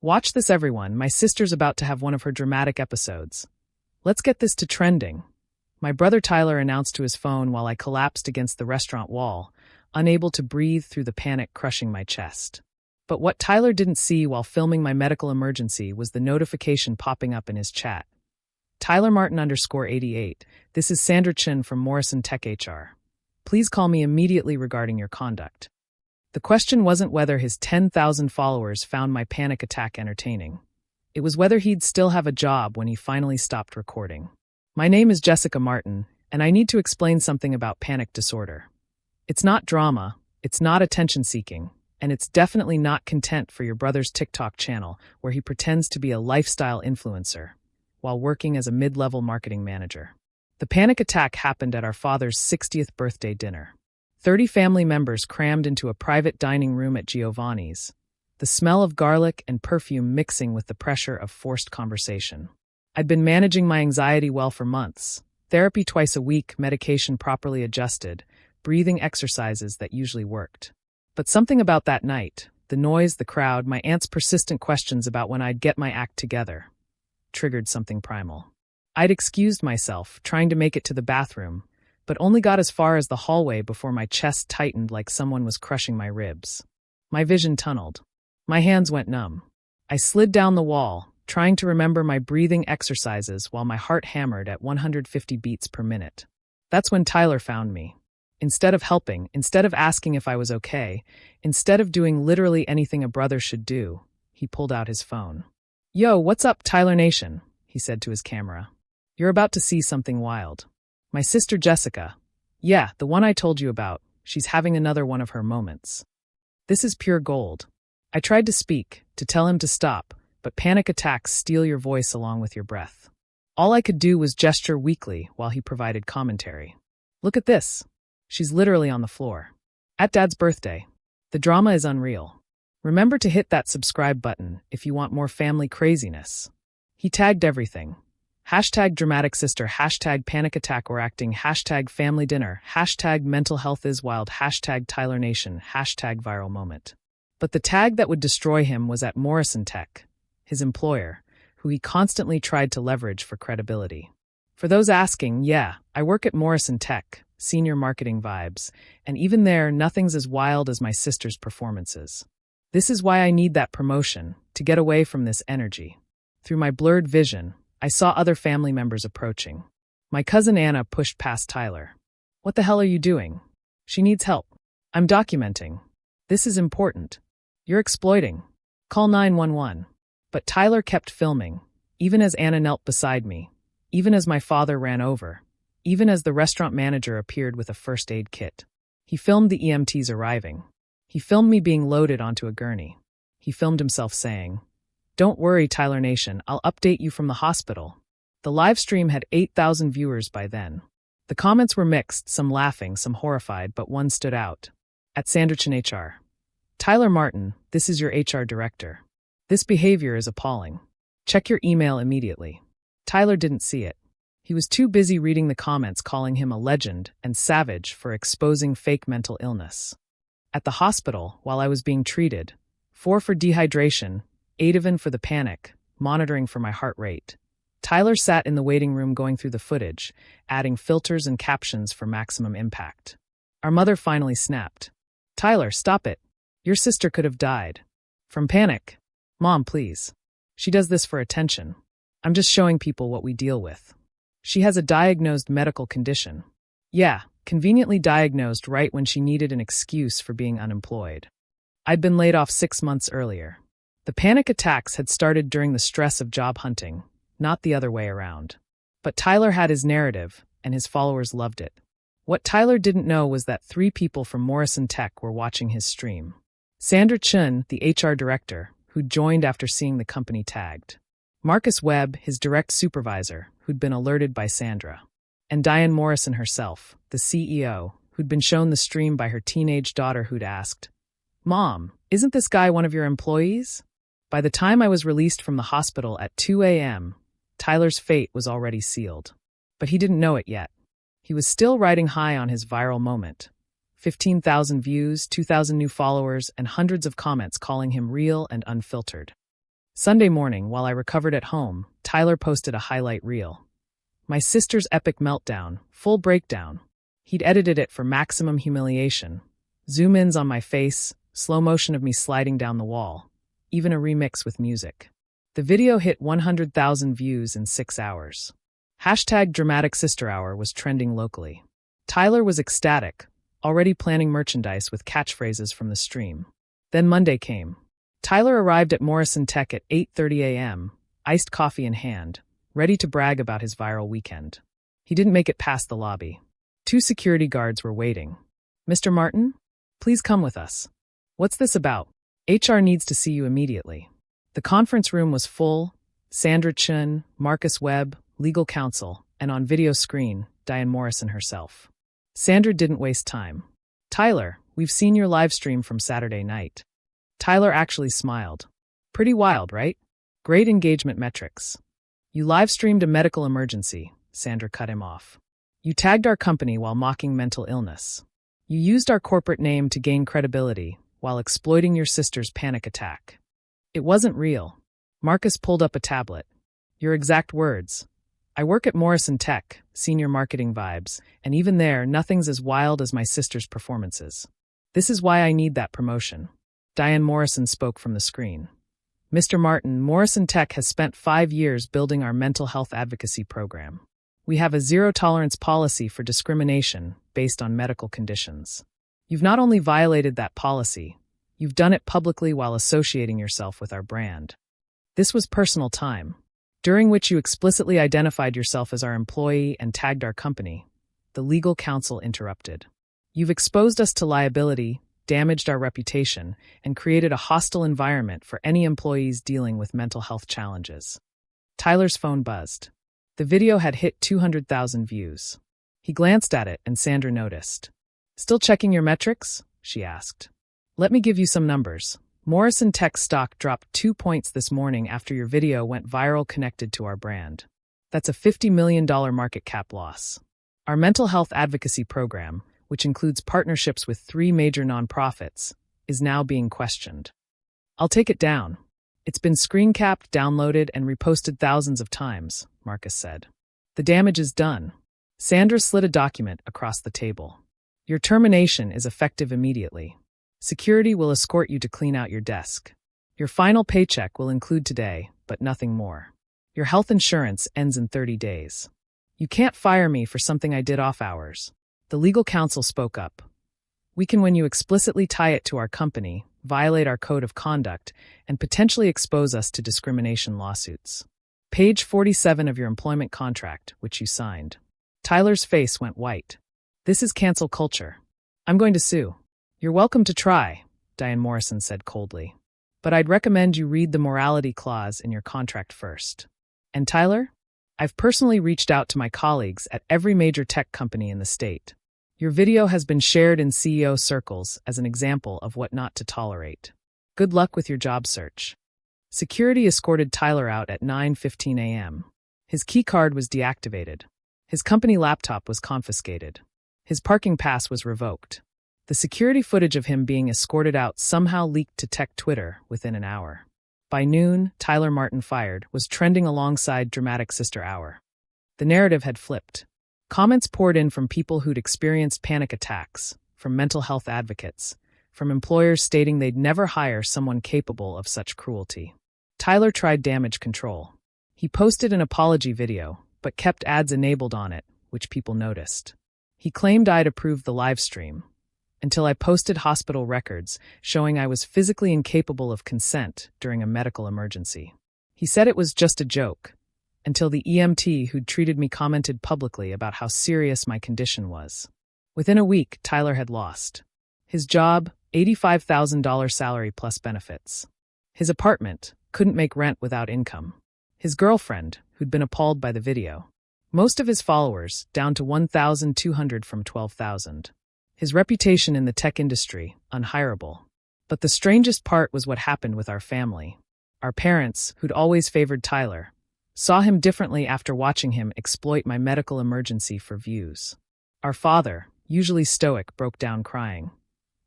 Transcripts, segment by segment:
Watch this, everyone. My sister's about to have one of her dramatic episodes. Let's get this to trending. My brother Tyler announced to his phone while I collapsed against the restaurant wall, unable to breathe through the panic crushing my chest. But what Tyler didn't see while filming my medical emergency was the notification popping up in his chat. Tyler Martin _88. This is Sandra Chin from Morrison Tech HR. Please call me immediately regarding your conduct. The question wasn't whether his 10,000 followers found my panic attack entertaining. It was whether he'd still have a job when he finally stopped recording. My name is Jessica Martin, and I need to explain something about panic disorder. It's not drama, it's not attention-seeking, and it's definitely not content for your brother's TikTok channel where he pretends to be a lifestyle influencer while working as a mid-level marketing manager. The panic attack happened at our father's 60th birthday dinner. 30 family members crammed into a private dining room at Giovanni's, the smell of garlic and perfume mixing with the pressure of forced conversation. I'd been managing my anxiety well for months. Therapy twice a week, medication properly adjusted, breathing exercises that usually worked. But something about that night, the noise, the crowd, my aunt's persistent questions about when I'd get my act together, triggered something primal. I'd excused myself, trying to make it to the bathroom, but only got as far as the hallway before my chest tightened like someone was crushing my ribs. My vision tunneled. My hands went numb. I slid down the wall, trying to remember my breathing exercises while my heart hammered at 150 beats per minute. That's when Tyler found me. Instead of helping, instead of asking if I was okay, instead of doing literally anything a brother should do, he pulled out his phone. "Yo, what's up, Tyler Nation?" he said to his camera. "You're about to see something wild. My sister Jessica, yeah, the one I told you about, she's having another one of her moments. This is pure gold." I tried to speak, to tell him to stop, but panic attacks steal your voice along with your breath. All I could do was gesture weakly while he provided commentary. "Look at this. She's literally on the floor. At Dad's birthday. The drama is unreal. Remember to hit that subscribe button if you want more family craziness." He tagged everything. Hashtag dramatic sister, hashtag panic attack or acting, hashtag family dinner, hashtag mental health is wild, hashtag Tyler Nation, hashtag viral moment. But the tag that would destroy him was at Morrison Tech, his employer, who he constantly tried to leverage for credibility. For those asking, yeah, I work at Morrison Tech, senior marketing vibes, and even there, nothing's as wild as my sister's performances. This is why I need that promotion, to get away from this energy. Through my blurred vision, I saw other family members approaching. My cousin Anna pushed past Tyler. "What the hell are you doing? She needs help." "I'm documenting. This is important. You're exploiting. Call 911. But Tyler kept filming, even as Anna knelt beside me, even as my father ran over, even as the restaurant manager appeared with a first aid kit. He filmed the EMTs arriving. He filmed me being loaded onto a gurney. He filmed himself saying, "Don't worry, Tyler Nation, I'll update you from the hospital." The live stream had 8,000 viewers by then. The comments were mixed, some laughing, some horrified, but one stood out. At Sandra Chin HR. "Tyler Martin, this is your HR director. This behavior is appalling. Check your email immediately." Tyler didn't see it. He was too busy reading the comments calling him a legend and savage for exposing fake mental illness. At the hospital, while I was being treated, 4 for dehydration, Ativan for the panic, monitoring for my heart rate, Tyler sat in the waiting room going through the footage, adding filters and captions for maximum impact. Our mother finally snapped. "Tyler, stop it. Your sister could have died. From panic. Mom, please. She does this for attention. I'm just showing people what we deal with. She has a diagnosed medical condition." Yeah, conveniently diagnosed right when she needed an excuse for being unemployed. I'd been laid off 6 months earlier. The panic attacks had started during the stress of job hunting, not the other way around. But Tyler had his narrative, and his followers loved it. What Tyler didn't know was that 3 people from Morrison Tech were watching his stream. Sandra Chin, the HR director, who'd joined after seeing the company tagged. Marcus Webb, his direct supervisor, who'd been alerted by Sandra. And Diane Morrison herself, the CEO, who'd been shown the stream by her teenage daughter who'd asked, "Mom, isn't this guy one of your employees?" By the time I was released from the hospital at 2 a.m., Tyler's fate was already sealed. But he didn't know it yet. He was still riding high on his viral moment. 15,000 views, 2,000 new followers, and hundreds of comments calling him real and unfiltered. Sunday morning, while I recovered at home, Tyler posted a highlight reel. My sister's epic meltdown, full breakdown. He'd edited it for maximum humiliation. Zoom-ins on my face, slow motion of me sliding down the wall, even a remix with music. The video hit 100,000 views in 6 hours. Hashtag Dramatic Sister Hour was trending locally. Tyler was ecstatic, already planning merchandise with catchphrases from the stream. Then Monday came. Tyler arrived at Morrison Tech at 8:30 a.m., iced coffee in hand, ready to brag about his viral weekend. He didn't make it past the lobby. 2 security guards were waiting. "Mr. Martin? Please come with us." "What's this about?" "HR needs to see you immediately." The conference room was full. Sandra Chun, Marcus Webb, legal counsel, and on video screen, Diane Morrison herself. Sandra didn't waste time. "Tyler, we've seen your live stream from Saturday night." Tyler actually smiled. "Pretty wild, right? Great engagement metrics." "You live-streamed a medical emergency," Sandra cut him off. "You tagged our company while mocking mental illness. You used our corporate name to gain credibility while exploiting your sister's panic attack. It wasn't real." Marcus pulled up a tablet. "Your exact words. I work at Morrison Tech, senior marketing vibes, and even there, nothing's as wild as my sister's performances. This is why I need that promotion." Diane Morrison spoke from the screen. "Mr. Martin, Morrison Tech has spent 5 years building our mental health advocacy program. We have a zero-tolerance policy for discrimination based on medical conditions. You've not only violated that policy, you've done it publicly while associating yourself with our brand. This was personal time, during which you explicitly identified yourself as our employee and tagged our company," the legal counsel interrupted. "You've exposed us to liability, damaged our reputation, and created a hostile environment for any employees dealing with mental health challenges." Tyler's phone buzzed. The video had hit 200,000 views. He glanced at it and Sandra noticed. "Still checking your metrics?" she asked. "Let me give you some numbers. Morrison Tech stock dropped 2 points this morning after your video went viral connected to our brand. That's a $50 million market cap loss. Our mental health advocacy program, which includes partnerships with 3 major nonprofits, is now being questioned." "I'll take it down. It's been screen capped, downloaded, and reposted thousands of times," Marcus said. "The damage is done." Sandra slid a document across the table. "Your termination is effective immediately. Security will escort you to clean out your desk. Your final paycheck will include today, but nothing more. Your health insurance ends in 30 days. You can't fire me for something I did off hours." The legal counsel spoke up. "We can when you explicitly tie it to our company, violate our code of conduct, and potentially expose us to discrimination lawsuits. Page 47 of your employment contract, which you signed." Tyler's face went white. "This is cancel culture. I'm going to sue." "You're welcome to try," Diane Morrison said coldly. "But I'd recommend you read the morality clause in your contract first. And Tyler, I've personally reached out to my colleagues at every major tech company in the state. Your video has been shared in CEO circles as an example of what not to tolerate. Good luck with your job search." Security escorted Tyler out at 9:15 a.m. His keycard was deactivated. His company laptop was confiscated. His parking pass was revoked. The security footage of him being escorted out somehow leaked to tech Twitter within an hour. By noon, Tyler Martin fired was trending alongside Dramatic Sister Hour. The narrative had flipped. Comments poured in from people who'd experienced panic attacks, from mental health advocates, from employers stating they'd never hire someone capable of such cruelty. Tyler tried damage control. He posted an apology video, but kept ads enabled on it, which people noticed. He claimed I'd approved the live stream, until I posted hospital records showing I was physically incapable of consent during a medical emergency. He said it was just a joke, until the EMT who'd treated me commented publicly about how serious my condition was. Within a week, Tyler had lost his job, $85,000 salary plus benefits. His apartment, couldn't make rent without income. His girlfriend, who'd been appalled by the video. Most of his followers, down to 1,200 from 12,000. His reputation in the tech industry, unhireable. But the strangest part was what happened with our family. Our parents, who'd always favored Tyler, saw him differently after watching him exploit my medical emergency for views. Our father, usually stoic, broke down crying.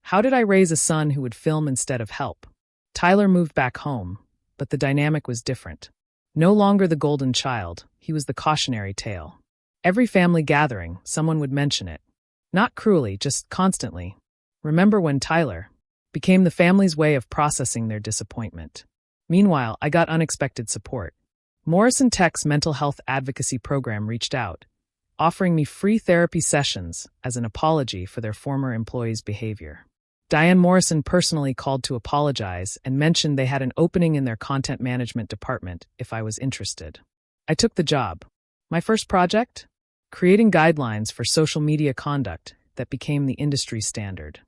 How did I raise a son who would film instead of help? Tyler moved back home, but the dynamic was different. No longer the golden child, he was the cautionary tale. Every family gathering, someone would mention it. Not cruelly, just constantly. Remember when Tyler became the family's way of processing their disappointment. Meanwhile, I got unexpected support. Morrison Tech's mental health advocacy program reached out, offering me free therapy sessions as an apology for their former employees' behavior. Diane Morrison personally called to apologize and mentioned they had an opening in their content management department if I was interested. I took the job. My first project? Creating guidelines for social media conduct that became the industry standard.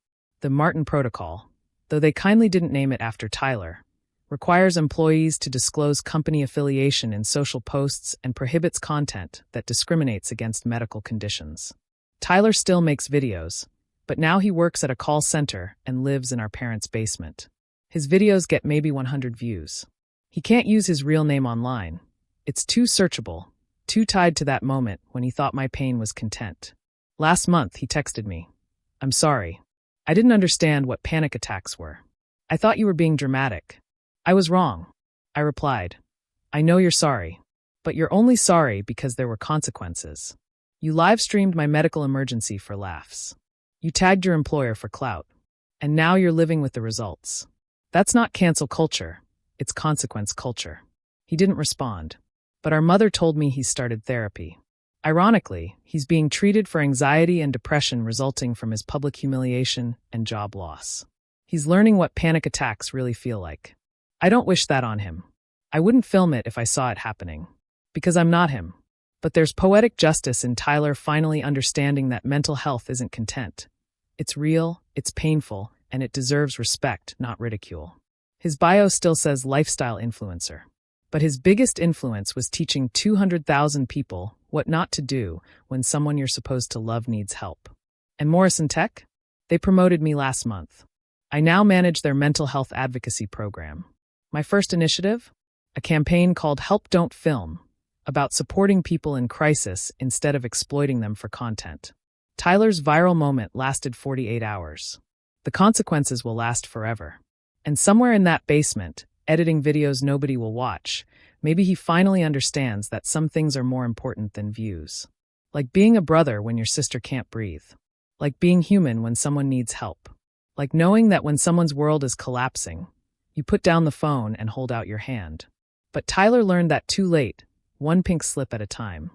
The Martin Protocol, though they kindly didn't name it after Tyler, requires employees to disclose company affiliation in social posts and prohibits content that discriminates against medical conditions. Tyler still makes videos, but now he works at a call center and lives in our parents' basement. His videos get maybe 100 views. He can't use his real name online. It's too searchable, too tied to that moment when he thought my pain was content. Last month, he texted me, "I'm sorry. I didn't understand what panic attacks were. I thought you were being dramatic." I was wrong. I replied, "I know you're sorry, but you're only sorry because there were consequences. You live-streamed my medical emergency for laughs. You tagged your employer for clout. And now you're living with the results. That's not cancel culture, it's consequence culture." He didn't respond, but our mother told me he's started therapy. Ironically, he's being treated for anxiety and depression resulting from his public humiliation and job loss. He's learning what panic attacks really feel like. I don't wish that on him. I wouldn't film it if I saw it happening. Because I'm not him. But there's poetic justice in Tyler finally understanding that mental health isn't content. It's real, it's painful, and it deserves respect, not ridicule. His bio still says lifestyle influencer. But his biggest influence was teaching 200,000 people what not to do when someone you're supposed to love needs help. And Morrison Tech? They promoted me last month. I now manage their mental health advocacy program. My first initiative? A campaign called Help Don't Film, about supporting people in crisis instead of exploiting them for content. Tyler's viral moment lasted 48 hours. The consequences will last forever. And somewhere in that basement, editing videos nobody will watch, maybe he finally understands that some things are more important than views. Like being a brother when your sister can't breathe. Like being human when someone needs help. Like knowing that when someone's world is collapsing, you put down the phone and hold out your hand. But Tyler learned that too late, one pink slip at a time.